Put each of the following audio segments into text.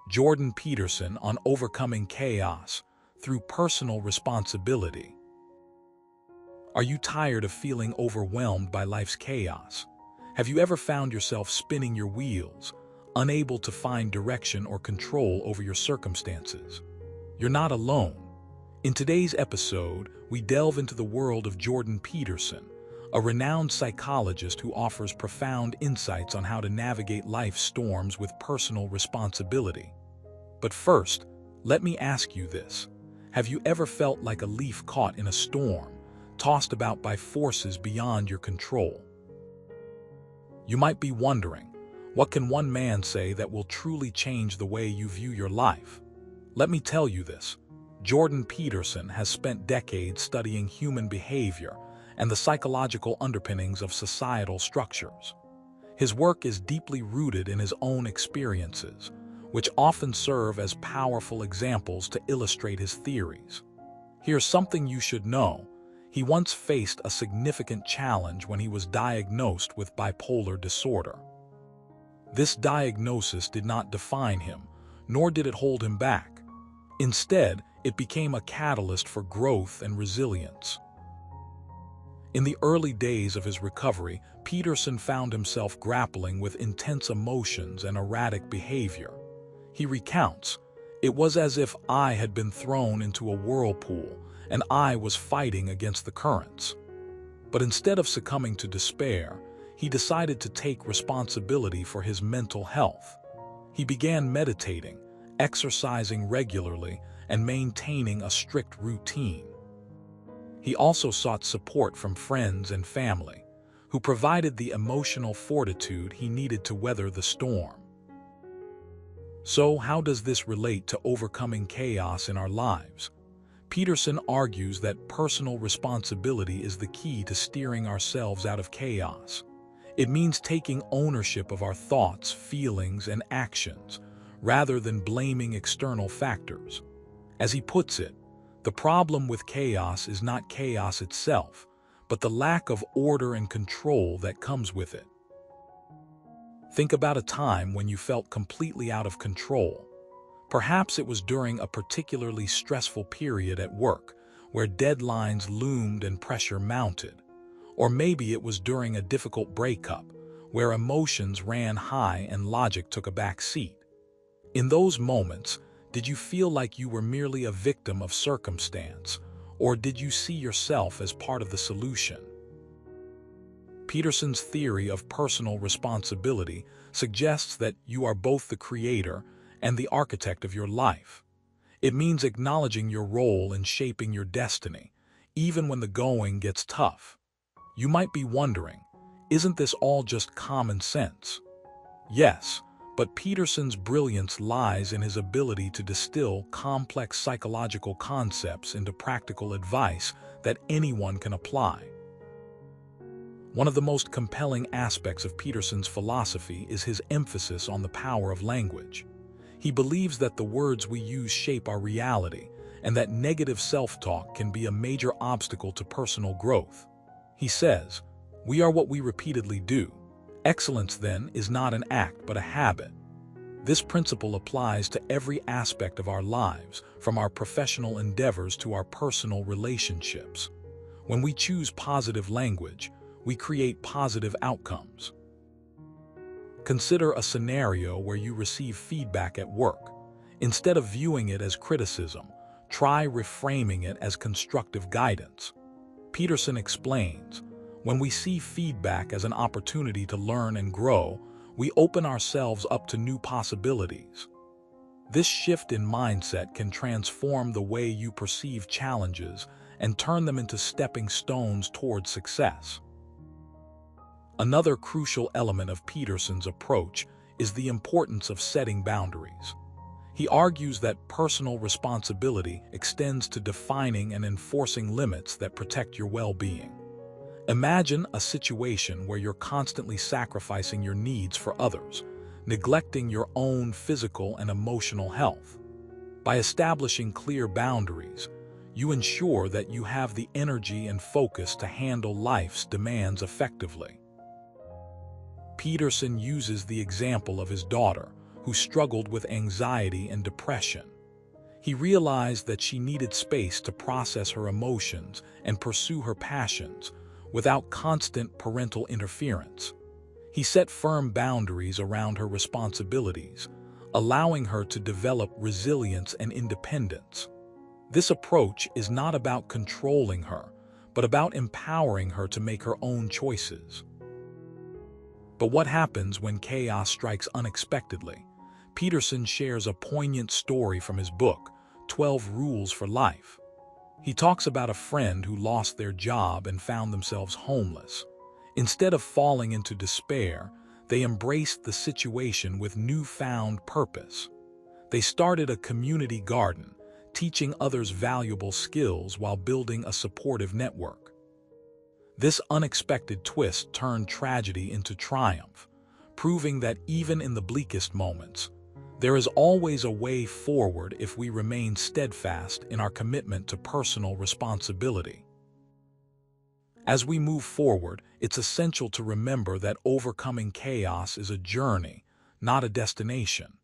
Jordan Peterson on overcoming chaos through personal responsibility. Are you tired of feeling overwhelmed by life's chaos? Have you ever found yourself spinning your wheels, unable to find direction or control over your circumstances? You're not alone. In today's episode, we delve into the world of Jordan Peterson, a renowned psychologist who offers profound insights on how to navigate life's storms with personal responsibility. But first, let me ask you this. Have you ever felt like a leaf caught in a storm, tossed about by forces beyond your control? You might be wondering, what can one man say that will truly change the way you view your life? Let me tell you this. Jordan Peterson has spent decades studying human behavior and the psychological underpinnings of societal structures. His work is deeply rooted in his own experiences, which often serve as powerful examples to illustrate his theories. Here's something you should know. He once faced a significant challenge when he was diagnosed with bipolar disorder. This diagnosis did not define him, nor did it hold him back. Instead, it became a catalyst for growth and resilience. In the early days of his recovery, Peterson found himself grappling with intense emotions and erratic behavior. He recounts, "It was as if I had been thrown into a whirlpool and I was fighting against the currents." But instead of succumbing to despair, he decided to take responsibility for his mental health. He began meditating, exercising regularly, and maintaining a strict routine. He also sought support from friends and family, who provided the emotional fortitude he needed to weather the storm. So, how does this relate to overcoming chaos in our lives? Peterson argues that personal responsibility is the key to steering ourselves out of chaos. It means taking ownership of our thoughts, feelings, and actions, rather than blaming external factors. As he puts it, the problem with chaos is not chaos itself, but the lack of order and control that comes with it. Think about a time when you felt completely out of control. Perhaps it was during a particularly stressful period at work, where deadlines loomed and pressure mounted. Or maybe it was during a difficult breakup, where emotions ran high and logic took a back seat. In those moments, did you feel like you were merely a victim of circumstance, or did you see yourself as part of the solution? Peterson's theory of personal responsibility suggests that you are both the creator and the architect of your life. It means acknowledging your role in shaping your destiny, even when the going gets tough. You might be wondering, isn't this all just common sense? Yes. But Peterson's brilliance lies in his ability to distill complex psychological concepts into practical advice that anyone can apply. One of the most compelling aspects of Peterson's philosophy is his emphasis on the power of language. He believes that the words we use shape our reality, and that negative self-talk can be a major obstacle to personal growth. He says, "We are what we repeatedly do. Excellence, then, is not an act but a habit." This principle applies to every aspect of our lives, from our professional endeavors to our personal relationships. When we choose positive language, we create positive outcomes. Consider a scenario where you receive feedback at work. Instead of viewing it as criticism, try reframing it as constructive guidance. Peterson explains, when we see feedback as an opportunity to learn and grow, we open ourselves up to new possibilities. This shift in mindset can transform the way you perceive challenges and turn them into stepping stones toward success. Another crucial element of Peterson's approach is the importance of setting boundaries. He argues that personal responsibility extends to defining and enforcing limits that protect your well-being. Imagine a situation where you're constantly sacrificing your needs for others, neglecting your own physical and emotional health. By establishing clear boundaries, you ensure that you have the energy and focus to handle life's demands effectively. Peterson uses the example of his daughter, who struggled with anxiety and depression. He realized that she needed space to process her emotions and pursue her passions without constant parental interference. He set firm boundaries around her responsibilities, allowing her to develop resilience and independence. This approach is not about controlling her, but about empowering her to make her own choices. But what happens when chaos strikes unexpectedly? Peterson shares a poignant story from his book, 12 Rules for Life. He talks about a friend who lost their job and found themselves homeless. Instead of falling into despair, they embraced the situation with newfound purpose. They started a community garden, teaching others valuable skills while building a supportive network. This unexpected twist turned tragedy into triumph, proving that even in the bleakest moments, there is always a way forward if we remain steadfast in our commitment to personal responsibility. As we move forward, it's essential to remember that overcoming chaos is a journey, not a destination.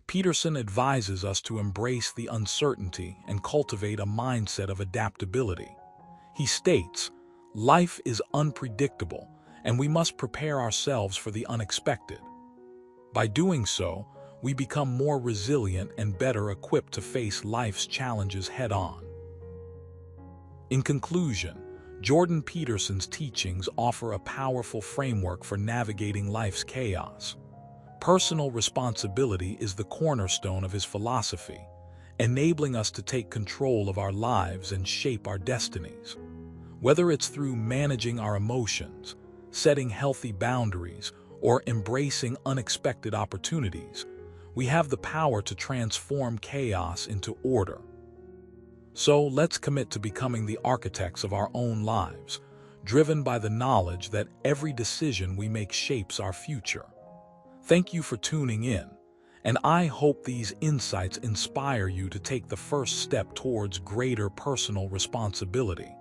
Peterson advises us to embrace the uncertainty and cultivate a mindset of adaptability. He states, "Life is unpredictable, and we must prepare ourselves for the unexpected." By doing so, we become more resilient and better equipped to face life's challenges head-on. In conclusion, Jordan Peterson's teachings offer a powerful framework for navigating life's chaos. Personal responsibility is the cornerstone of his philosophy, enabling us to take control of our lives and shape our destinies. Whether it's through managing our emotions, setting healthy boundaries, or embracing unexpected opportunities, we have the power to transform chaos into order. So let's commit to becoming the architects of our own lives, driven by the knowledge that every decision we make shapes our future. Thank you for tuning in, and I hope these insights inspire you to take the first step towards greater personal responsibility.